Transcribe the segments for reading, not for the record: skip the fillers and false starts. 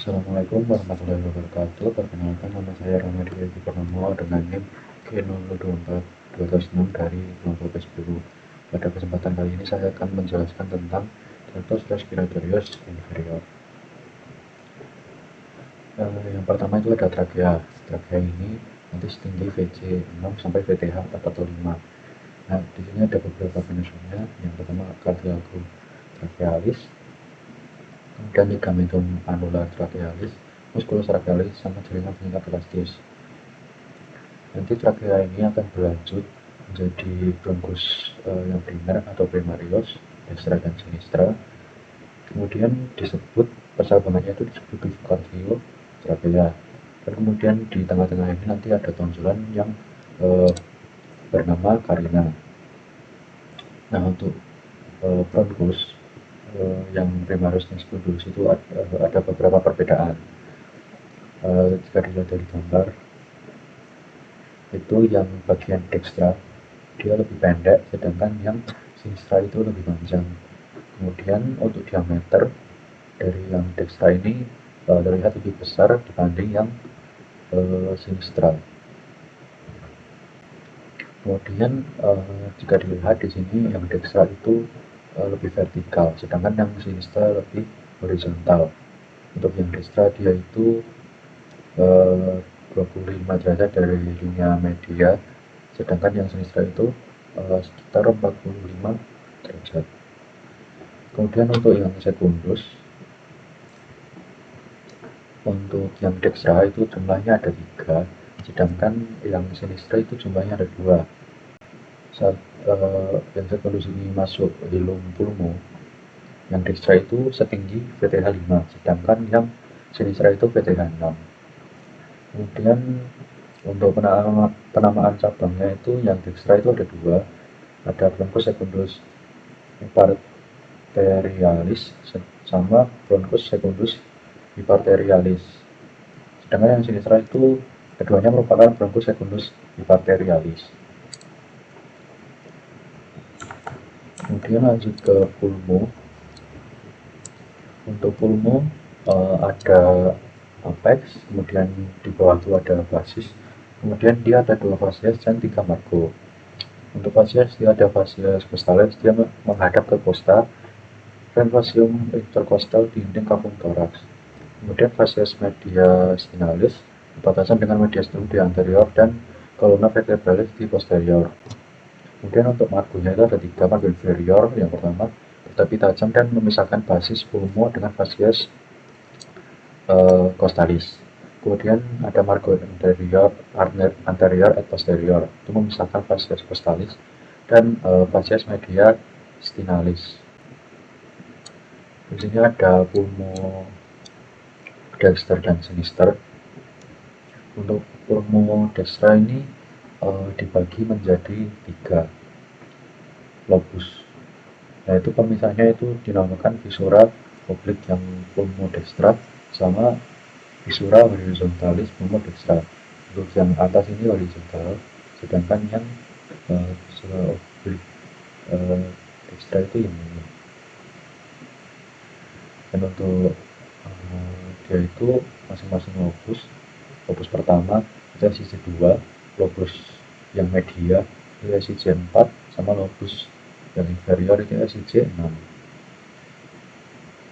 Assalamualaikum warahmatullahi wabarakatuh. Perkenalkan, nama saya Ramadi Edi Purnomo dengan NIM K02426 dari kelompok S10. Pada kesempatan kali ini saya akan menjelaskan tentang Tratos respiratorius inferior. Yang pertama itu ada trakea. Trakea ini nanti setinggi VC 6 sampai VTH 4 atau 5. Nah, di sini ada beberapa penyusunnya. Yang pertama cardiaco trachealis, kemudian ligamentum anular trachealis, musculus trachealis, sama jaringan pengikat elastis. Nanti trakea ini akan berlanjut menjadi bronkus yang primer atau primarius, destra dan sinistra. Kemudian disebut persabangannya itu disebut cardio trakea. Dan kemudian di tengah-tengah ini nanti ada tonjolan yang bernama carina. Nah, untuk bronkus yang primarius dan sekundus itu ada beberapa perbedaan. Jika dilihat dari gambar, itu yang bagian dextra dia lebih pendek, sedangkan yang sinistra itu lebih panjang. Kemudian untuk diameter dari yang dextra ini terlihat lebih besar dibanding yang sinistra. Kemudian jika dilihat di sini yang dextra itu lebih vertikal, sedangkan yang sinistra lebih horizontal. Untuk yang dextra dia itu 25 derajat dari linea media, sedangkan yang sinistra itu sekitar 45 derajat. Kemudian untuk yang sekundus, untuk yang dextra itu jumlahnya ada 3, sedangkan yang sinistra itu jumlahnya ada 2. Saat yang sekundus ini masuk hilum pulmo, yang dextra itu setinggi VTH 5, sedangkan yang sinistra itu VTH 6. Kemudian untuk penamaan cabangnya itu yang dextra itu ada 2, ada bronchus secundus hyparterialis sama bronchus secundus hyparterialis. Sedangkan yang sinistra itu keduanya merupakan bronchus secundus hyparterialis. Kemudian lanjut ke pulmo. Untuk pulmo ada apex, kemudian di bawah itu ada basis, kemudian dia ada 2 fasies dan 3 margo. Untuk fasies dia ada fasies costalis, dia menghadap ke costa, dan fasium intercostal di dinding cavum thorax. Kemudian fasies mediastinalis berbatasan dengan mediastinum di anterior dan columna vertebralis di posterior. Kemudian untuk margonya itu ada 3, margo inferior yang pertama tetapi tajam dan memisahkan basis pulmo dengan fasies costalis. Kemudian ada margo anterior et posterior, itu memisahkan fasies costalis dan fasies mediastinalis. Di sini ada pulmo dexter dan sinister. Untuk pulmo dextra ini dibagi menjadi 3 lobus. Nah, itu pemisahnya itu dinamakan visura oblik yang pulmo dextra sama visura horizontalis pulmo dextra. Untuk yang atas ini horizontal, sedangkan yang visura oblik dextra itu yang ini. Dan untuk dia itu masing-masing lobus pertama itu SIC 2, lobus yang media itu SIC 4, sama lobus yang inferior itu SIC 6.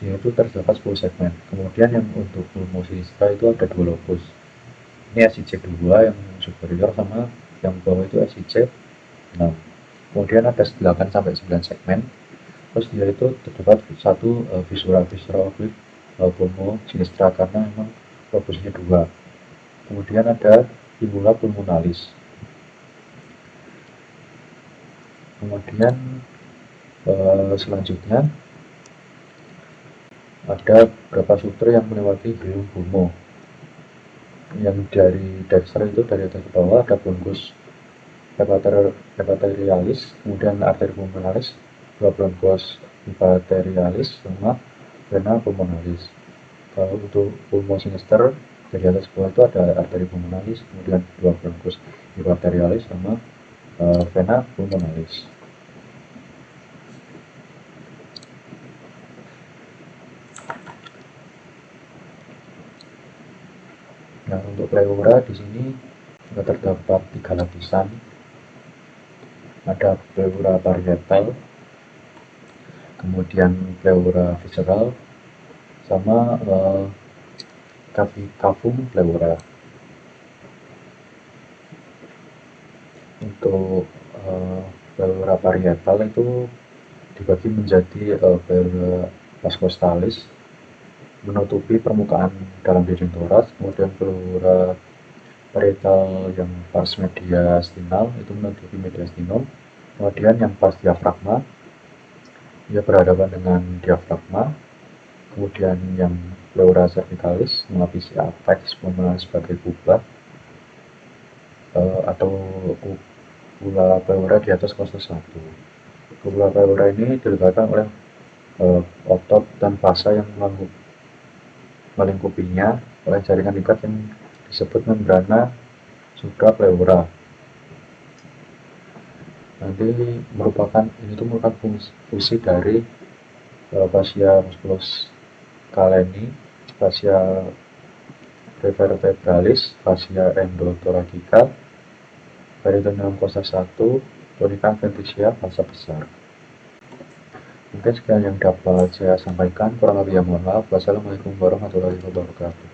Dia itu terdapat 10 segmen. Kemudian yang untuk pulmo sinistra itu ada 2 lobus. Ini SIC 2 yang superior sama yang bawah itu SIC 6. Kemudian ada 8 sampai 9 segmen. Terus dia itu terdapat satu visura oblik pulmo sinistra karena memang lobusnya 2. Kemudian ada fibula pulmonalis. Kemudian selanjutnya ada beberapa sutra yang melewati hilum pulmo. Yang dari dexter itu dari atas ke bawah ada bronchus hypaterialis, kemudian arteri pulmonalis, 2 bronchus hypaterialis, sama vena pulmonalis. Kalau untuk pulmo sinister dari atas ke bawah itu ada arteri pulmonalis, kemudian 2 bronchus hypaterialis, sama vena pulmonalis. Nah, untuk pleura di sini terdapat 3 lapisan. Ada pleura parietal, kemudian pleura visceral, sama cavum pleura. Untuk pleura parietal itu dibagi menjadi pleura vascostalis, menutupi permukaan dalam dinding toras, kemudian pleura parietal yang pars mediastinal itu menutupi mediastinum, kemudian yang pars diafragma ia berhadapan dengan diafragma, kemudian yang pleura cervicalis melapisi apex sebagai kubah atau ula pleura di atas cluster 1. Ula pleura ini diletakkan oleh otot dan fasa yang melingkupinya oleh jaringan ikat yang disebut membrana suprapleura. Nanti merupakan fungsi dari fascia musculus caleni, fascia prevertebralis, fascia endothoracica, peritoneum kosta 1, tunica adventitia, fasa besar. Mungkin sekian yang dapat saya sampaikan, kurang lebihnya mohon maaf. Wassalamualaikum warahmatullahi wabarakatuh.